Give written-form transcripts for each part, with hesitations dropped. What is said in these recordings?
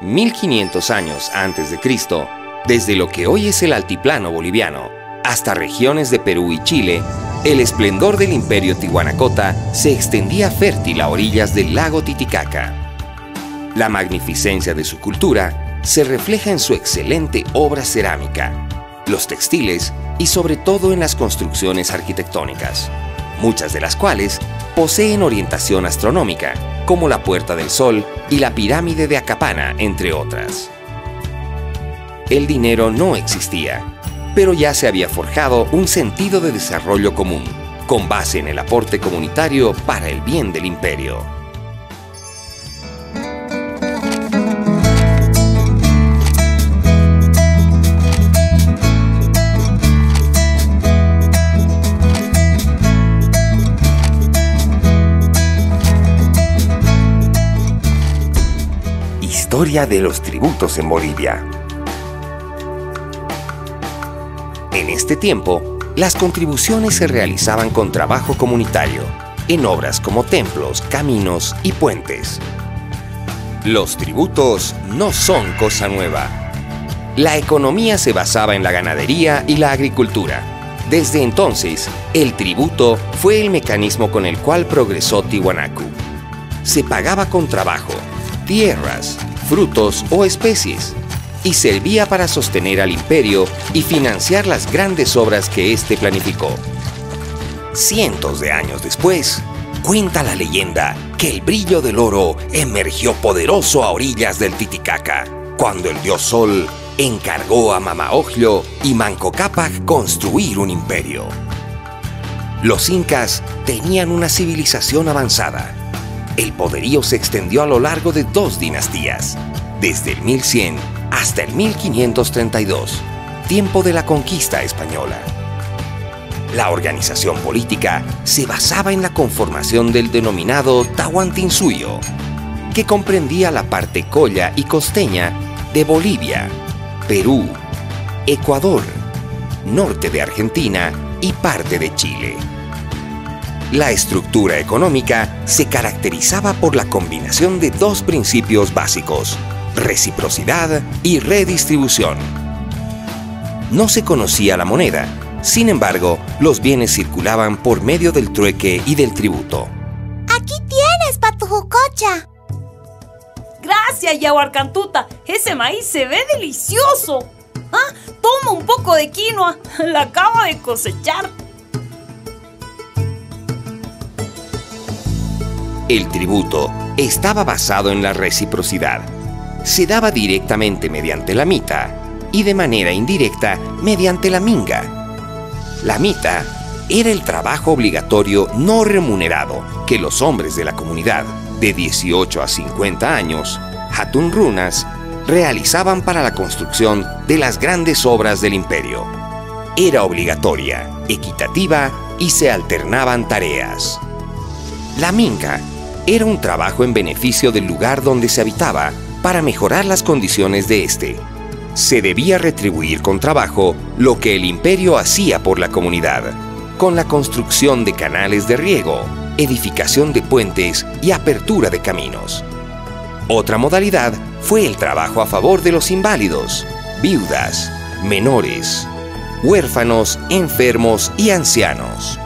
1500 años antes de Cristo, desde lo que hoy es el altiplano boliviano hasta regiones de Perú y Chile, el esplendor del imperio Tihuanacota se extendía fértil a orillas del lago Titicaca. La magnificencia de su cultura se refleja en su excelente obra cerámica, los textiles y sobre todo en las construcciones arquitectónicas, muchas de las cuales poseen orientación astronómica, como la Puerta del Sol y la Pirámide de Acapana, entre otras. El dinero no existía, pero ya se había forjado un sentido de desarrollo común, con base en el aporte comunitario para el bien del imperio. Historia de los tributos en Bolivia. En este tiempo, las contribuciones se realizaban con trabajo comunitario, en obras como templos, caminos y puentes. Los tributos no son cosa nueva. La economía se basaba en la ganadería y la agricultura. Desde entonces, el tributo fue el mecanismo con el cual progresó Tiwanaku. Se pagaba con trabajo, tierras, frutos o especies, y servía para sostener al imperio y financiar las grandes obras que éste planificó. Cientos de años después, cuenta la leyenda que el brillo del oro emergió poderoso a orillas del Titicaca, cuando el dios Sol encargó a Mama Ogllo y Manco Cápac construir un imperio. Los incas tenían una civilización avanzada. El poderío se extendió a lo largo de 2 dinastías, desde el 1100 hasta el 1532, tiempo de la conquista española. La organización política se basaba en la conformación del denominado Tahuantinsuyo, que comprendía la parte colla y costeña de Bolivia, Perú, Ecuador, norte de Argentina y parte de Chile. La estructura económica se caracterizaba por la combinación de 2 principios básicos: reciprocidad y redistribución. No se conocía la moneda, sin embargo, los bienes circulaban por medio del trueque y del tributo. ¡Aquí tienes, Patujucocha! ¡Gracias, Yahuarcantuta! ¡Ese maíz se ve delicioso! ¿Ah? Toma un poco de quinoa, la acabo de cosechar. El tributo estaba basado en la reciprocidad. Se daba directamente mediante la mita y de manera indirecta mediante la minga. La mita era el trabajo obligatorio no remunerado que los hombres de la comunidad de 18 a 50 años, hatunrunas, realizaban para la construcción de las grandes obras del imperio. Era obligatoria, equitativa y se alternaban tareas. La minga era un trabajo en beneficio del lugar donde se habitaba para mejorar las condiciones de éste. Se debía retribuir con trabajo lo que el imperio hacía por la comunidad, con la construcción de canales de riego, edificación de puentes y apertura de caminos. Otra modalidad fue el trabajo a favor de los inválidos, viudas, menores, huérfanos, enfermos y ancianos.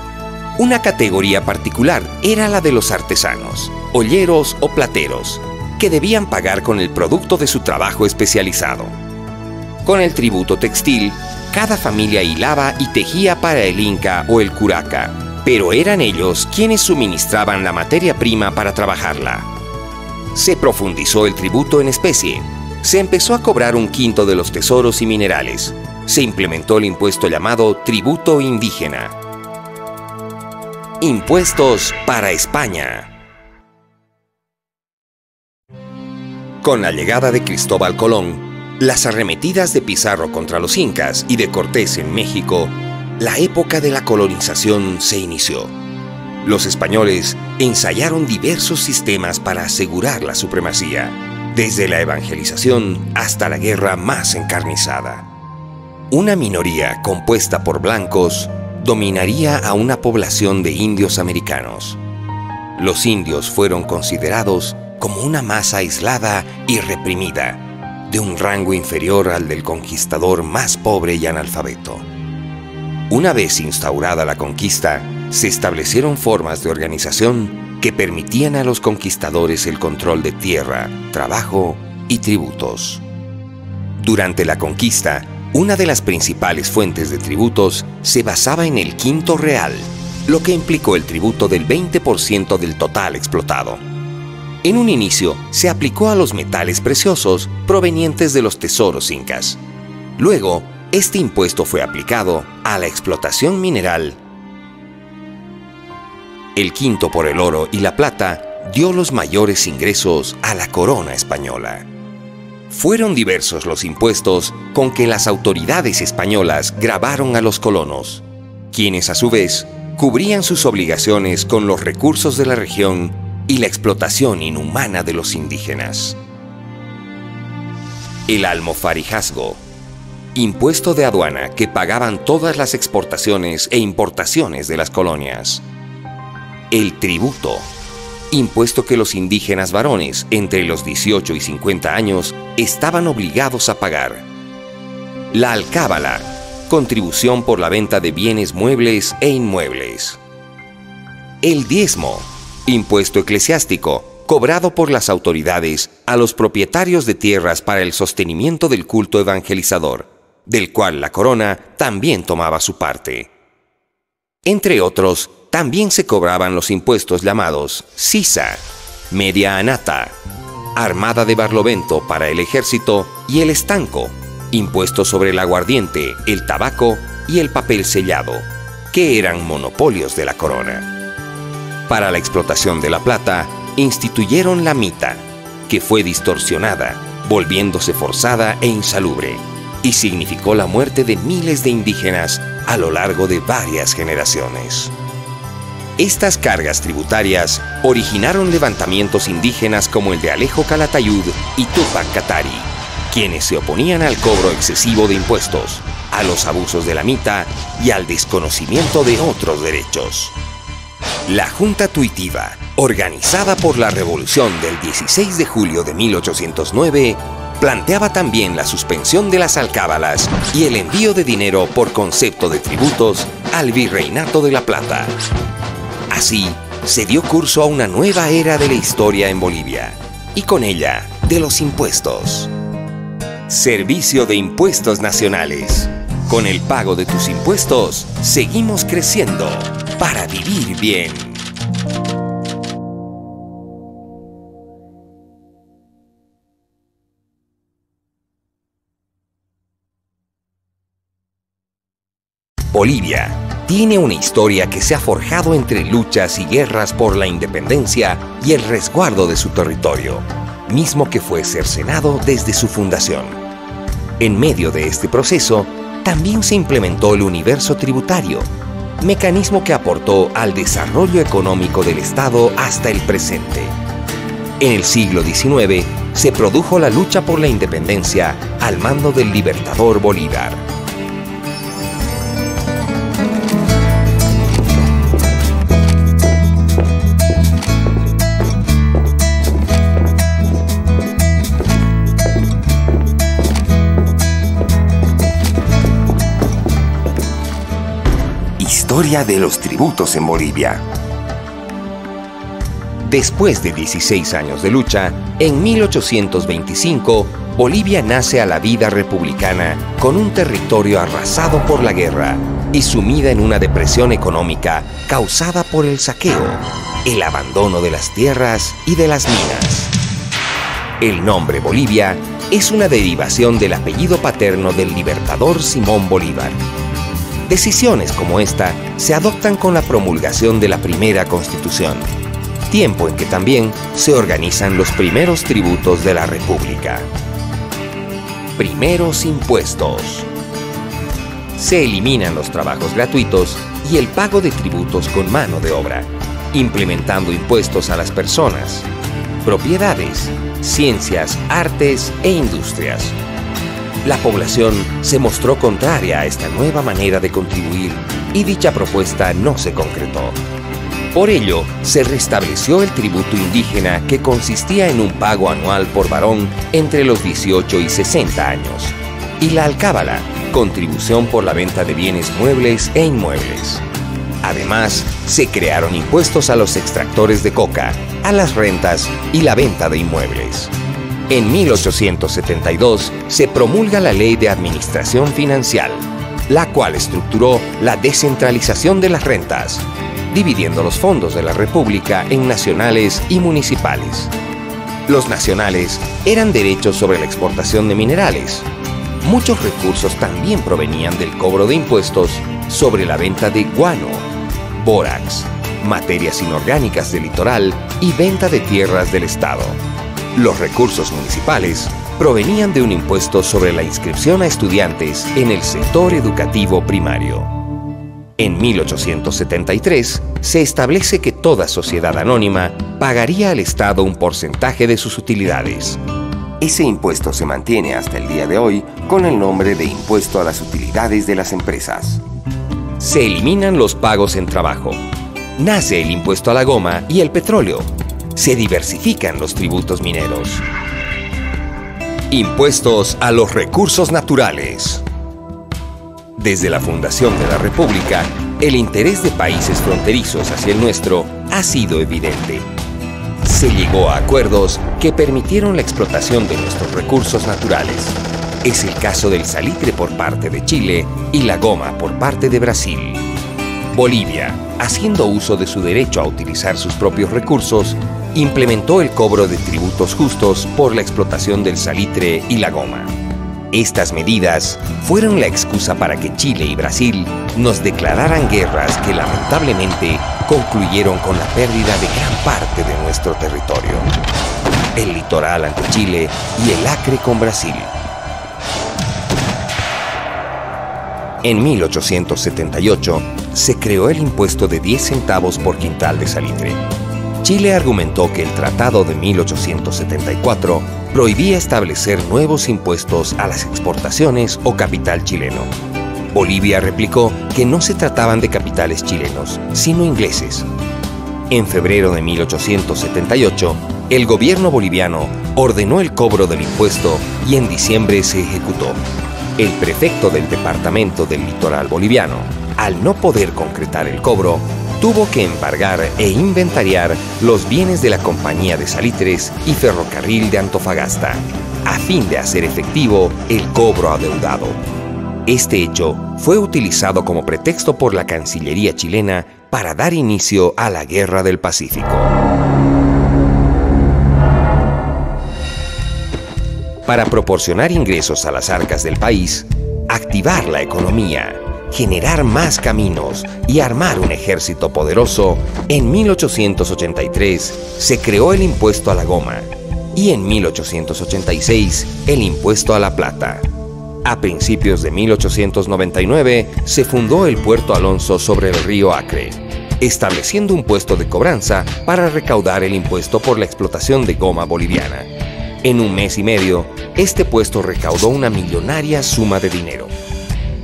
Una categoría particular era la de los artesanos, olleros o plateros, que debían pagar con el producto de su trabajo especializado. Con el tributo textil, cada familia hilaba y tejía para el inca o el curaca, pero eran ellos quienes suministraban la materia prima para trabajarla. Se profundizó el tributo en especie. Se empezó a cobrar 1/5 de los tesoros y minerales. Se implementó el impuesto llamado tributo indígena. Impuestos para España. Con la llegada de Cristóbal Colón, las arremetidas de Pizarro contra los incas y de Cortés en México, la época de la colonización se inició. Los españoles ensayaron diversos sistemas para asegurar la supremacía, desde la evangelización hasta la guerra más encarnizada. Una minoría compuesta por blancos dominaría a una población de indios americanos. Los indios fueron considerados como una masa aislada y reprimida, de un rango inferior al del conquistador más pobre y analfabeto. Una vez instaurada la conquista, se establecieron formas de organización que permitían a los conquistadores el control de tierra, trabajo y tributos. Durante la conquista, una de las principales fuentes de tributos se basaba en el quinto real, lo que implicó el tributo del 20% del total explotado. En un inicio, se aplicó a los metales preciosos provenientes de los tesoros incas. Luego, este impuesto fue aplicado a la explotación mineral. El quinto por el oro y la plata dio los mayores ingresos a la corona española. Fueron diversos los impuestos con que las autoridades españolas gravaron a los colonos, quienes a su vez cubrían sus obligaciones con los recursos de la región y la explotación inhumana de los indígenas. El almofarajazgo, impuesto de aduana que pagaban todas las exportaciones e importaciones de las colonias. El tributo, impuesto que los indígenas varones entre los 18 y 50 años estaban obligados a pagar. La alcábala, contribución por la venta de bienes muebles e inmuebles. El diezmo, impuesto eclesiástico, cobrado por las autoridades a los propietarios de tierras para el sostenimiento del culto evangelizador, del cual la corona también tomaba su parte. Entre otros, también se cobraban los impuestos llamados sisa, media anata, armada de barlovento para el ejército y el estanco, impuestos sobre el aguardiente, el tabaco y el papel sellado, que eran monopolios de la corona. Para la explotación de la plata, instituyeron la mita, que fue distorsionada, volviéndose forzada e insalubre, y significó la muerte de miles de indígenas a lo largo de varias generaciones. Estas cargas tributarias originaron levantamientos indígenas como el de Alejo Calatayud y Túpac Katari, quienes se oponían al cobro excesivo de impuestos, a los abusos de la mita y al desconocimiento de otros derechos. La Junta Tuitiva, organizada por la Revolución del 16 de julio de 1809, planteaba también la suspensión de las alcábalas y el envío de dinero por concepto de tributos al Virreinato de la Plata. Así, se dio curso a una nueva era de la historia en Bolivia, y con ella, de los impuestos. Servicio de Impuestos Nacionales. Con el pago de tus impuestos, seguimos creciendo para vivir bien. Bolivia tiene una historia que se ha forjado entre luchas y guerras por la independencia y el resguardo de su territorio, mismo que fue cercenado desde su fundación. En medio de este proceso, también se implementó el universo tributario, mecanismo que aportó al desarrollo económico del Estado hasta el presente. En el siglo XIX se produjo la lucha por la independencia al mando del libertador Bolívar. Historia de los tributos en Bolivia. Después de 16 años de lucha, en 1825, Bolivia nace a la vida republicana con un territorio arrasado por la guerra y sumida en una depresión económica causada por el saqueo, el abandono de las tierras y de las minas. El nombre Bolivia es una derivación del apellido paterno del libertador Simón Bolívar. Decisiones como esta se adoptan con la promulgación de la primera Constitución, tiempo en que también se organizan los primeros tributos de la República. Primeros impuestos. Se eliminan los trabajos gratuitos y el pago de tributos con mano de obra, implementando impuestos a las personas, propiedades, ciencias, artes e industrias. La población se mostró contraria a esta nueva manera de contribuir y dicha propuesta no se concretó. Por ello, se restableció el tributo indígena, que consistía en un pago anual por varón entre los 18 y 60 años, y la alcábala, contribución por la venta de bienes muebles e inmuebles. Además, se crearon impuestos a los extractores de coca, a las rentas y la venta de inmuebles. En 1872 se promulga la Ley de Administración Financial, la cual estructuró la descentralización de las rentas, dividiendo los fondos de la República en nacionales y municipales. Los nacionales eran derechos sobre la exportación de minerales. Muchos recursos también provenían del cobro de impuestos sobre la venta de guano, bórax, materias inorgánicas del litoral y venta de tierras del Estado. Los recursos municipales provenían de un impuesto sobre la inscripción a estudiantes en el sector educativo primario. En 1873 se establece que toda sociedad anónima pagaría al Estado un porcentaje de sus utilidades. Ese impuesto se mantiene hasta el día de hoy con el nombre de Impuesto a las Utilidades de las Empresas. Se eliminan los pagos en trabajo. Nace el impuesto a la goma y el petróleo. Se diversifican los tributos mineros. Impuestos a los recursos naturales. Desde la fundación de la República, el interés de países fronterizos hacia el nuestro ha sido evidente. Se llegó a acuerdos que permitieron la explotación de nuestros recursos naturales. Es el caso del salitre por parte de Chile y la goma por parte de Brasil. Bolivia, haciendo uso de su derecho a utilizar sus propios recursos, implementó el cobro de tributos justos por la explotación del salitre y la goma. Estas medidas fueron la excusa para que Chile y Brasil nos declararan guerras que lamentablemente concluyeron con la pérdida de gran parte de nuestro territorio. El litoral ante Chile y el Acre con Brasil. En 1878 se creó el impuesto de 10 centavos por quintal de salitre. Chile argumentó que el Tratado de 1874 prohibía establecer nuevos impuestos a las exportaciones o capital chileno. Bolivia replicó que no se trataban de capitales chilenos, sino ingleses. En febrero de 1878, el gobierno boliviano ordenó el cobro del impuesto y en diciembre se ejecutó. El prefecto del departamento del litoral boliviano, al no poder concretar el cobro, tuvo que embargar e inventariar los bienes de la Compañía de Salitres y Ferrocarril de Antofagasta, a fin de hacer efectivo el cobro adeudado. Este hecho fue utilizado como pretexto por la Cancillería chilena para dar inicio a la Guerra del Pacífico. Para proporcionar ingresos a las arcas del país, activar la economía, generar más caminos y armar un ejército poderoso, en 1883 se creó el impuesto a la goma y en 1886 el impuesto a la plata. A principios de 1899 se fundó el Puerto Alonso sobre el río Acre, estableciendo un puesto de cobranza para recaudar el impuesto por la explotación de goma boliviana. En un mes y medio, este puesto recaudó una millonaria suma de dinero.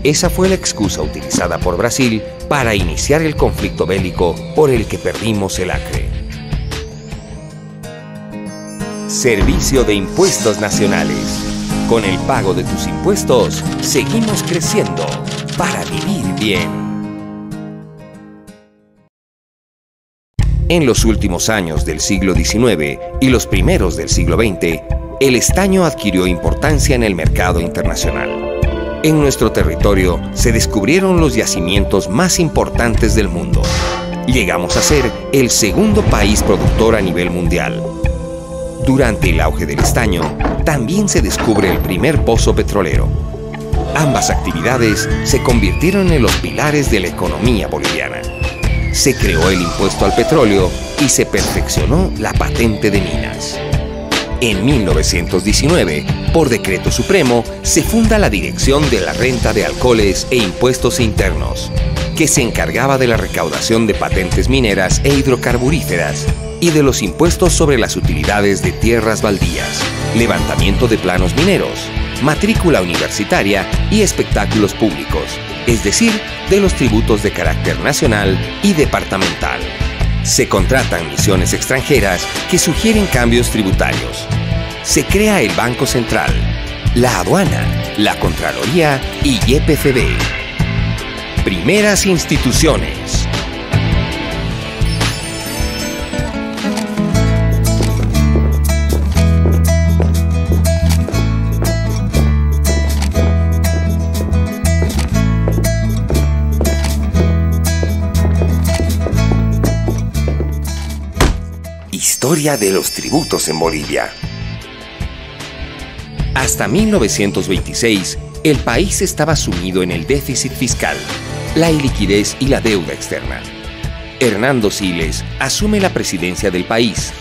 Esa fue la excusa utilizada por Brasil para iniciar el conflicto bélico por el que perdimos el Acre. Servicio de Impuestos Nacionales. Con el pago de tus impuestos, seguimos creciendo para vivir bien. En los últimos años del siglo XIX y los primeros del siglo XX, el estaño adquirió importancia en el mercado internacional. En nuestro territorio se descubrieron los yacimientos más importantes del mundo. Llegamos a ser el segundo país productor a nivel mundial. Durante el auge del estaño, también se descubre el primer pozo petrolero. Ambas actividades se convirtieron en los pilares de la economía boliviana. Se creó el impuesto al petróleo y se perfeccionó la patente de minas. En 1919, por decreto supremo, se funda la Dirección de la Renta de Alcoholes e Impuestos Internos, que se encargaba de la recaudación de patentes mineras e hidrocarburíferas y de los impuestos sobre las utilidades de tierras baldías, levantamiento de planos mineros, matrícula universitaria y espectáculos públicos, es decir, de los tributos de carácter nacional y departamental. Se contratan misiones extranjeras que sugieren cambios tributarios. Se crea el Banco Central, la Aduana, la Contraloría y YPFB. Primeras instituciones. Historia de los tributos en Bolivia. Hasta 1926, el país estaba sumido en el déficit fiscal, la iliquidez y la deuda externa. Hernando Siles asume la presidencia del país.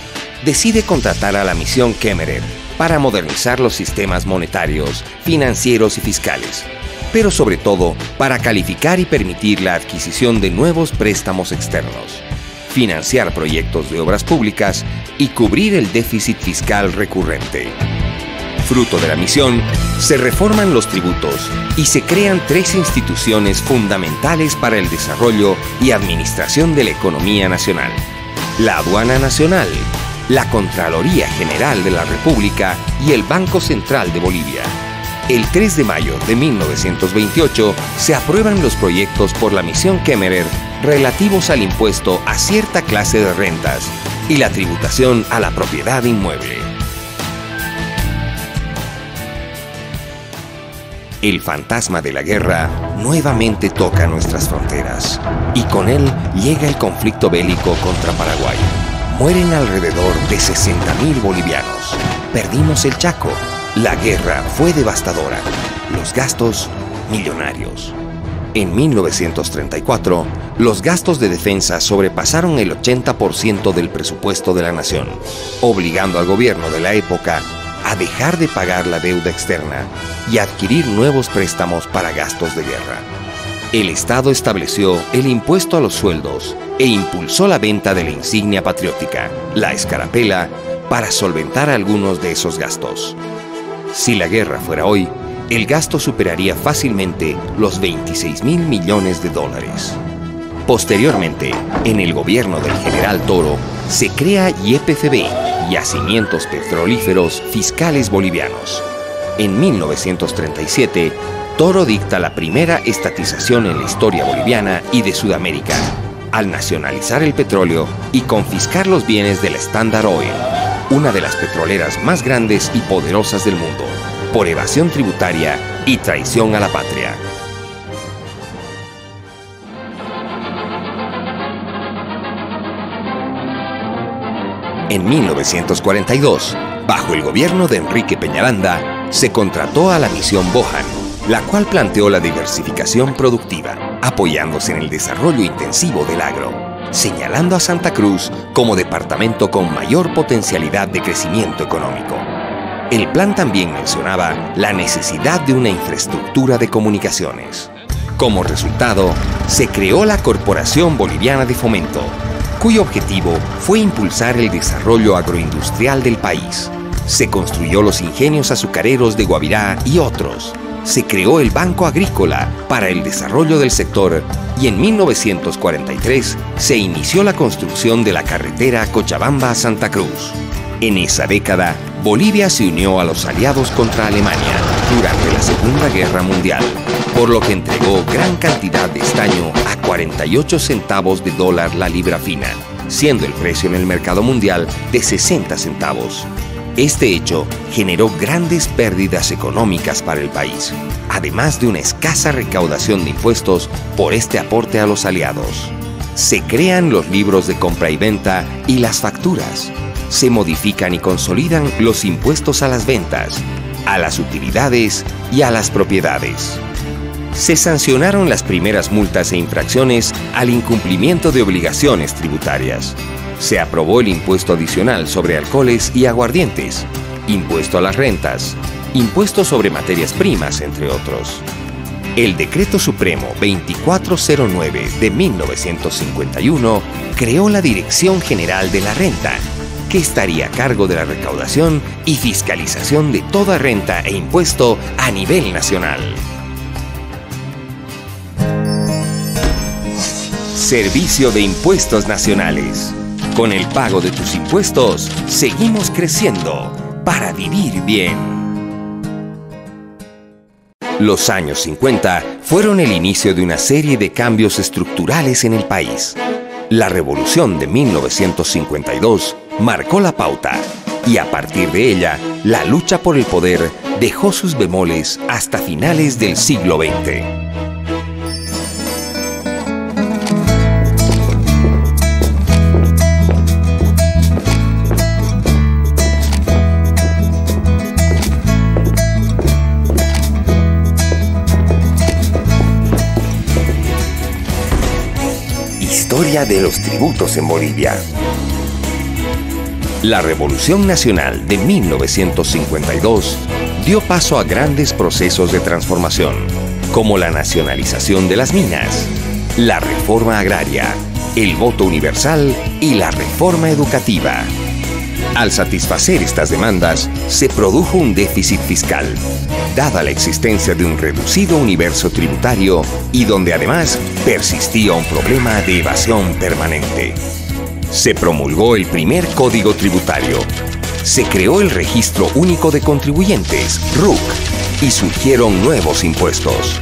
Decide contratar a la misión Kemmerer para modernizar los sistemas monetarios, financieros y fiscales, pero sobre todo para calificar y permitir la adquisición de nuevos préstamos externos, financiar proyectos de obras públicas y cubrir el déficit fiscal recurrente. Fruto de la misión, se reforman los tributos y se crean 3 instituciones fundamentales para el desarrollo y administración de la economía nacional: la Aduana Nacional, la Contraloría General de la República y el Banco Central de Bolivia. El 3 de mayo de 1928 se aprueban los proyectos por la misión Kemmerer relativos al impuesto a cierta clase de rentas y la tributación a la propiedad inmueble. El fantasma de la guerra nuevamente toca nuestras fronteras y con él llega el conflicto bélico contra Paraguay. Mueren alrededor de 60.000 bolivianos. Perdimos el Chaco. La guerra fue devastadora. Los gastos, millonarios. En 1934, los gastos de defensa sobrepasaron el 80% del presupuesto de la nación, obligando al gobierno de la época a dejar de pagar la deuda externa y adquirir nuevos préstamos para gastos de guerra. El Estado estableció el impuesto a los sueldos e impulsó la venta de la insignia patriótica, la escarapela, para solventar algunos de esos gastos. Si la guerra fuera hoy, el gasto superaría fácilmente los 26.000 millones de dólares. Posteriormente, en el gobierno del general Toro, se crea YPFB, Yacimientos Petrolíferos Fiscales Bolivianos. En 1937, Toro dicta la primera estatización en la historia boliviana y de Sudamérica, al nacionalizar el petróleo y confiscar los bienes de la Standard Oil, una de las petroleras más grandes y poderosas del mundo, por evasión tributaria y traición a la patria. En 1942, bajo el gobierno de Enrique Peñaranda, se contrató a la misión Bohan, la cual planteó la diversificación productiva, apoyándose en el desarrollo intensivo del agro, señalando a Santa Cruz como departamento con mayor potencialidad de crecimiento económico. El plan también mencionaba la necesidad de una infraestructura de comunicaciones. Como resultado, se creó la Corporación Boliviana de Fomento, cuyo objetivo fue impulsar el desarrollo agroindustrial del país. Se construyó los ingenios azucareros de Guavirá y otros. Se creó el Banco Agrícola para el desarrollo del sector y en 1943 se inició la construcción de la carretera Cochabamba-Santa Cruz. En esa década, Bolivia se unió a los aliados contra Alemania durante la Segunda Guerra Mundial, por lo que entregó gran cantidad de estaño a 48 centavos de dólar la libra fina, siendo el precio en el mercado mundial de 60 centavos. Este hecho generó grandes pérdidas económicas para el país, además de una escasa recaudación de impuestos por este aporte a los aliados. Se crean los libros de compra y venta y las facturas. Se modifican y consolidan los impuestos a las ventas, a las utilidades y a las propiedades. Se sancionaron las primeras multas e infracciones al incumplimiento de obligaciones tributarias. Se aprobó el impuesto adicional sobre alcoholes y aguardientes, impuesto a las rentas, impuesto sobre materias primas, entre otros. El Decreto Supremo 2409 de 1951 creó la Dirección General de la Renta, que estaría a cargo de la recaudación y fiscalización de toda renta e impuesto a nivel nacional. Servicio de Impuestos Nacionales. Con el pago de tus impuestos, seguimos creciendo para vivir bien. Los años 50 fueron el inicio de una serie de cambios estructurales en el país. La Revolución de 1952 marcó la pauta y a partir de ella, la lucha por el poder dejó sus bemoles hasta finales del siglo XX. Historia de los tributos en Bolivia. La Revolución Nacional de 1952 dio paso a grandes procesos de transformación, como la nacionalización de las minas, la reforma agraria, el voto universal y la reforma educativa. Al satisfacer estas demandas, se produjo un déficit fiscal, dada la existencia de un reducido universo tributario y donde además persistía un problema de evasión permanente. Se promulgó el primer Código Tributario, se creó el Registro Único de Contribuyentes, RUC, y surgieron nuevos impuestos.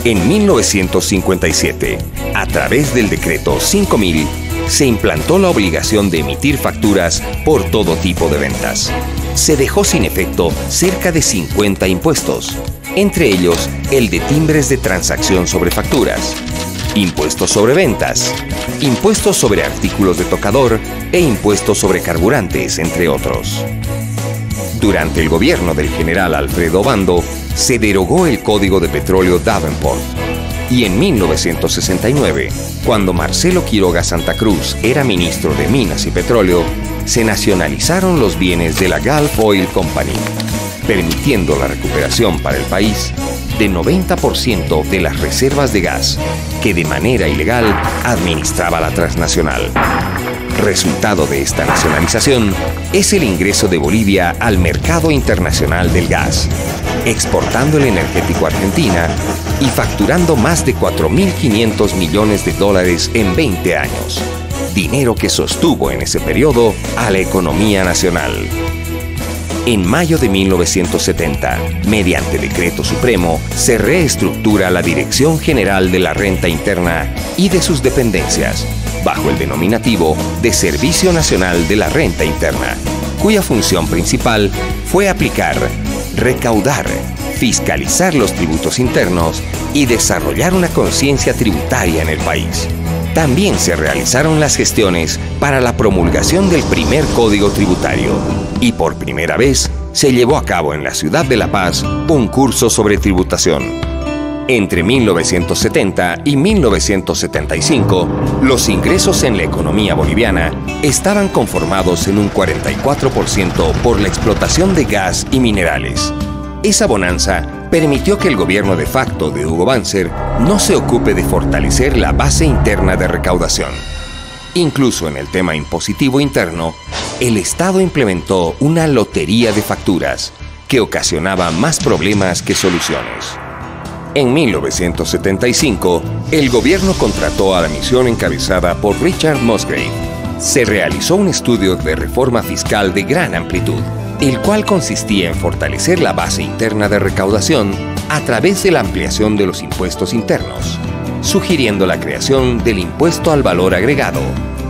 En 1957, a través del Decreto 5000, se implantó la obligación de emitir facturas por todo tipo de ventas. Se dejó sin efecto cerca de 50 impuestos, entre ellos el de timbres de transacción sobre facturas, impuestos sobre ventas, impuestos sobre artículos de tocador e impuestos sobre carburantes, entre otros. Durante el gobierno del general Alfredo Obando, se derogó el Código de Petróleo Davenport. Y en 1969, cuando Marcelo Quiroga Santa Cruz era ministro de Minas y Petróleo, se nacionalizaron los bienes de la Gulf Oil Company, permitiendo la recuperación para el país de 90% de las reservas de gas que de manera ilegal administraba la transnacional. Resultado de esta nacionalización es el ingreso de Bolivia al mercado internacional del gas, exportando el energético a Argentina y facturando más de 4.500 millones de dólares en 20 años, dinero que sostuvo en ese periodo a la economía nacional. En mayo de 1970, mediante decreto supremo, se reestructura la Dirección General de la Renta Interna y de sus dependencias, bajo el denominativo de Servicio Nacional de la Renta Interna, cuya función principal fue aplicar, recaudar, fiscalizar los tributos internos y desarrollar una conciencia tributaria en el país. También se realizaron las gestiones para la promulgación del primer Código Tributario y por primera vez se llevó a cabo en la ciudad de La Paz un curso sobre tributación. Entre 1970 y 1975, los ingresos en la economía boliviana estaban conformados en un 44% por la explotación de gas y minerales. Esa bonanza permitió que el gobierno de facto de Hugo Banzer no se ocupe de fortalecer la base interna de recaudación. Incluso en el tema impositivo interno, el Estado implementó una lotería de facturas que ocasionaba más problemas que soluciones. En 1975, el gobierno contrató a la misión encabezada por Richard Musgrave. Se realizó un estudio de reforma fiscal de gran amplitud, el cual consistía en fortalecer la base interna de recaudación a través de la ampliación de los impuestos internos, sugiriendo la creación del impuesto al valor agregado,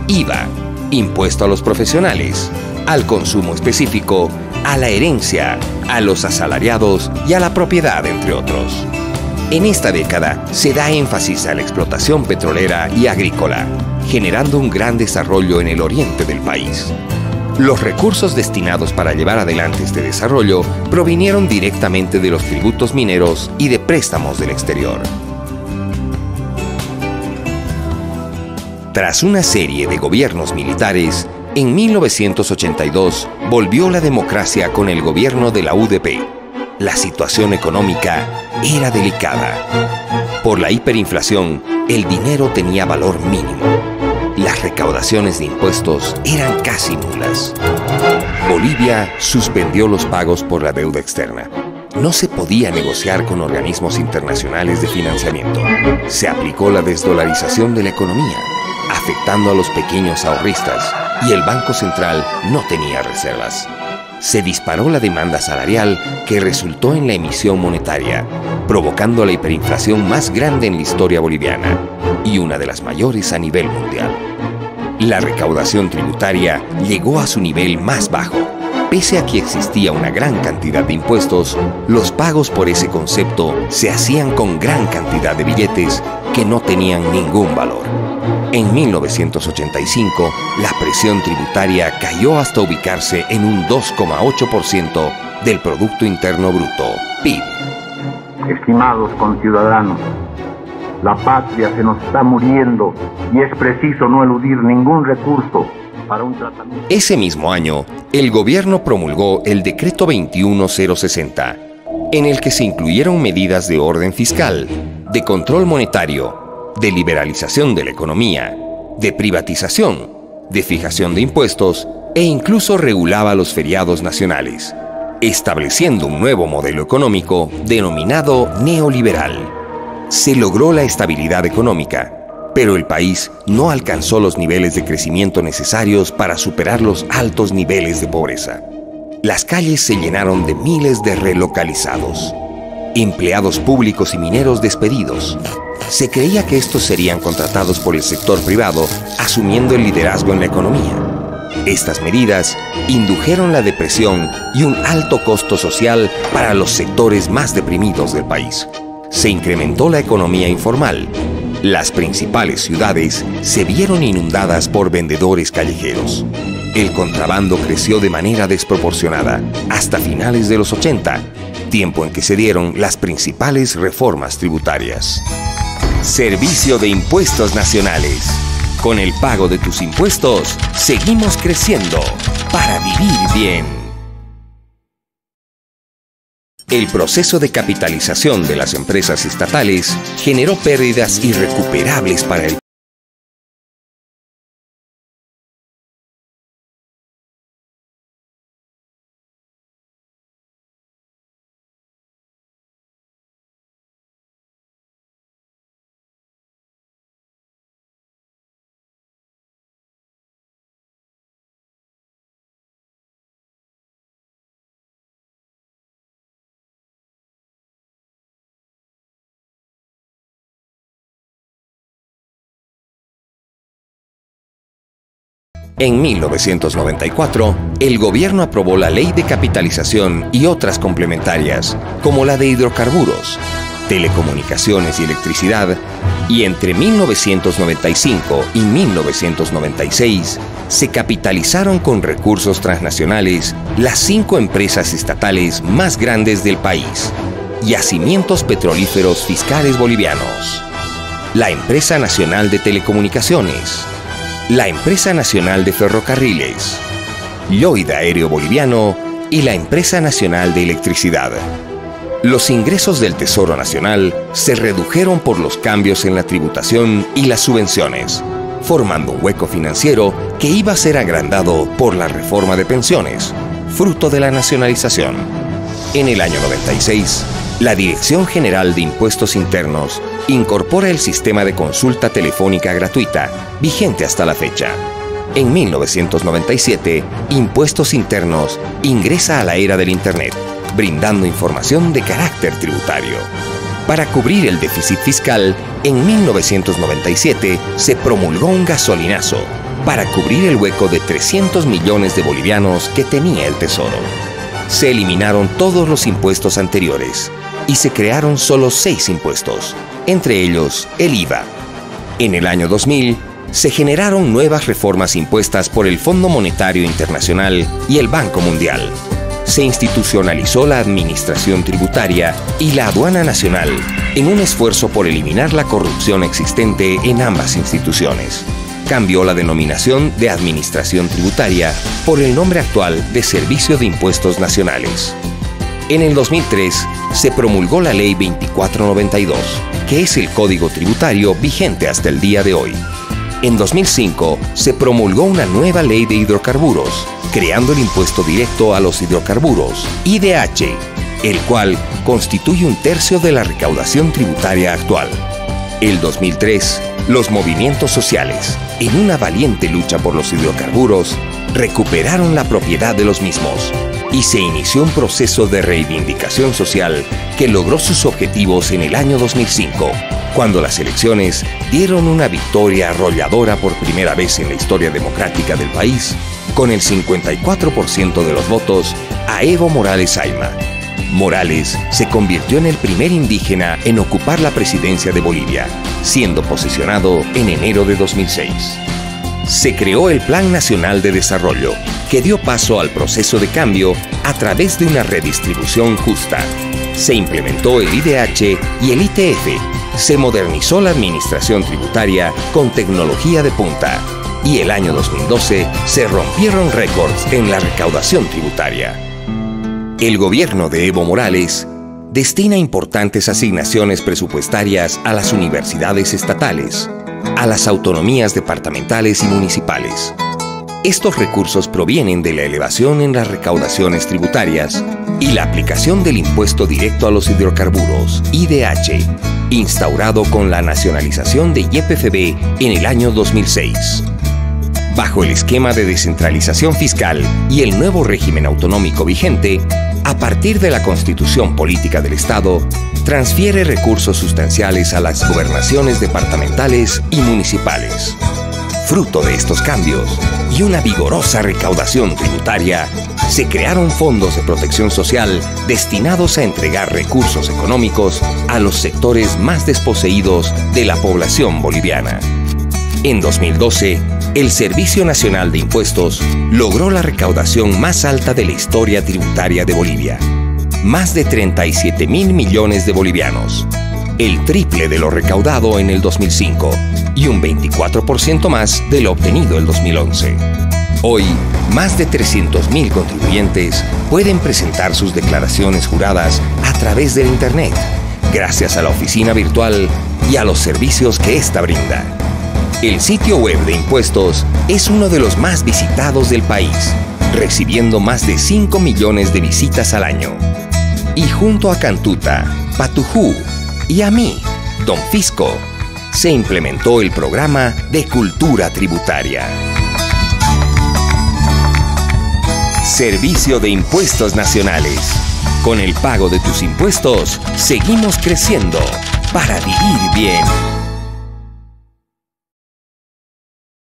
IVA, impuesto a los profesionales, al consumo específico, a la herencia, a los asalariados y a la propiedad, entre otros. En esta década se da énfasis a la explotación petrolera y agrícola, generando un gran desarrollo en el oriente del país. Los recursos destinados para llevar adelante este desarrollo provinieron directamente de los tributos mineros y de préstamos del exterior. Tras una serie de gobiernos militares, en 1982 volvió la democracia con el gobierno de la UDP. La situación económica era delicada. Por la hiperinflación, el dinero tenía valor mínimo. Las recaudaciones de impuestos eran casi nulas. Bolivia suspendió los pagos por la deuda externa no se podía negociar con organismos internacionales de financiamiento. Se aplicó la desdolarización de la economía, afectando a los pequeños ahorristas, y el Banco Central no tenía reservas. Se disparó la demanda salarial que resultó en la emisión monetaria, provocando la hiperinflación más grande en la historia boliviana y una de las mayores a nivel mundial. La recaudación tributaria llegó a su nivel más bajo. Pese a que existía una gran cantidad de impuestos, los pagos por ese concepto se hacían con gran cantidad de billetes que no tenían ningún valor. En 1985, la presión tributaria cayó hasta ubicarse en un 2,8% del Producto Interno Bruto, PIB. Estimados conciudadanos, la patria se nos está muriendo y es preciso no eludir ningún recurso para un tratamiento. Ese mismo año, el gobierno promulgó el Decreto 21060, en el que se incluyeron medidas de orden fiscal, de control monetario, de liberalización de la economía, de privatización, de fijación de impuestos e incluso regulaba los feriados nacionales, estableciendo un nuevo modelo económico denominado neoliberal. Se logró la estabilidad económica, pero el país no alcanzó los niveles de crecimiento necesarios para superar los altos niveles de pobreza. Las calles se llenaron de miles de relocalizados, empleados públicos y mineros despedidos. Se creía que estos serían contratados por el sector privado, asumiendo el liderazgo en la economía. Estas medidas indujeron la depresión y un alto costo social para los sectores más deprimidos del país. Se incrementó la economía informal. Las principales ciudades se vieron inundadas por vendedores callejeros. El contrabando creció de manera desproporcionada hasta finales de los 80, tiempo en que se dieron las principales reformas tributarias. Servicio de Impuestos Nacionales. Con el pago de tus impuestos, seguimos creciendo para vivir bien. El proceso de capitalización de las empresas estatales generó pérdidas irrecuperables para el En 1994, el gobierno aprobó la Ley de Capitalización y otras complementarias, como la de hidrocarburos, telecomunicaciones y electricidad, y entre 1995 y 1996 se capitalizaron con recursos transnacionales las 5 empresas estatales más grandes del país, yacimientos petrolíferos fiscales bolivianos, la Empresa Nacional de Telecomunicaciones, la Empresa Nacional de Ferrocarriles, Lloyd Aéreo Boliviano y la Empresa Nacional de Electricidad. Los ingresos del Tesoro Nacional se redujeron por los cambios en la tributación y las subvenciones, formando un hueco financiero que iba a ser agrandado por la reforma de pensiones, fruto de la nacionalización. En el año 96, la Dirección General de Impuestos Internos incorpora el sistema de consulta telefónica gratuita, vigente hasta la fecha. En 1997, Impuestos Internos ingresa a la era del Internet, brindando información de carácter tributario. Para cubrir el déficit fiscal, en 1997 se promulgó un gasolinazo para cubrir el hueco de 300 millones de bolivianos que tenía el Tesoro. Se eliminaron todos los impuestos anteriores y se crearon solo 6 impuestos, entre ellos el IVA. En el año 2000, se generaron nuevas reformas impuestas por el Fondo Monetario Internacional y el Banco Mundial. Se institucionalizó la administración tributaria y la aduana nacional en un esfuerzo por eliminar la corrupción existente en ambas instituciones. Cambió la denominación de Administración Tributaria por el nombre actual de Servicio de Impuestos Nacionales. En el 2003 se promulgó la Ley 2492, que es el Código Tributario vigente hasta el día de hoy. En 2005 se promulgó una nueva Ley de Hidrocarburos, creando el impuesto directo a los hidrocarburos, IDH, el cual constituye 1/3 de la recaudación tributaria actual. El 2003, los movimientos sociales, en una valiente lucha por los hidrocarburos, recuperaron la propiedad de los mismos y se inició un proceso de reivindicación social que logró sus objetivos en el año 2005, cuando las elecciones dieron una victoria arrolladora por primera vez en la historia democrática del país, con el 54% de los votos a Evo Morales Ayma. Morales se convirtió en el primer indígena en ocupar la presidencia de Bolivia, siendo posesionado en enero de 2006. Se creó el Plan Nacional de Desarrollo, que dio paso al proceso de cambio a través de una redistribución justa. Se implementó el IDH y el ITF. Se modernizó la administración tributaria con tecnología de punta. Y el año 2012 se rompieron récords en la recaudación tributaria. El gobierno de Evo Morales destina importantes asignaciones presupuestarias a las universidades estatales, a las autonomías departamentales y municipales. Estos recursos provienen de la elevación en las recaudaciones tributarias y la aplicación del impuesto directo a los hidrocarburos, IDH, instaurado con la nacionalización de YPFB en el año 2006. Bajo el esquema de descentralización fiscal y el nuevo régimen autonómico vigente, a partir de la Constitución Política del Estado, transfiere recursos sustanciales a las gobernaciones departamentales y municipales. Fruto de estos cambios y una vigorosa recaudación tributaria, se crearon fondos de protección social destinados a entregar recursos económicos a los sectores más desposeídos de la población boliviana. En 2012, el Servicio Nacional de Impuestos logró la recaudación más alta de la historia tributaria de Bolivia. Más de 37.000 millones de bolivianos, el triple de lo recaudado en el 2005 y un 24% más de lo obtenido en 2011. Hoy, más de 300.000 contribuyentes pueden presentar sus declaraciones juradas a través del Internet, gracias a la oficina virtual y a los servicios que ésta brinda. El sitio web de impuestos es uno de los más visitados del país, recibiendo más de 5 millones de visitas al año. Y junto a Cantuta, Patujú y a mí, Don Fisco, se implementó el programa de cultura tributaria. Servicio de Impuestos Nacionales. Con el pago de tus impuestos, seguimos creciendo para vivir bien.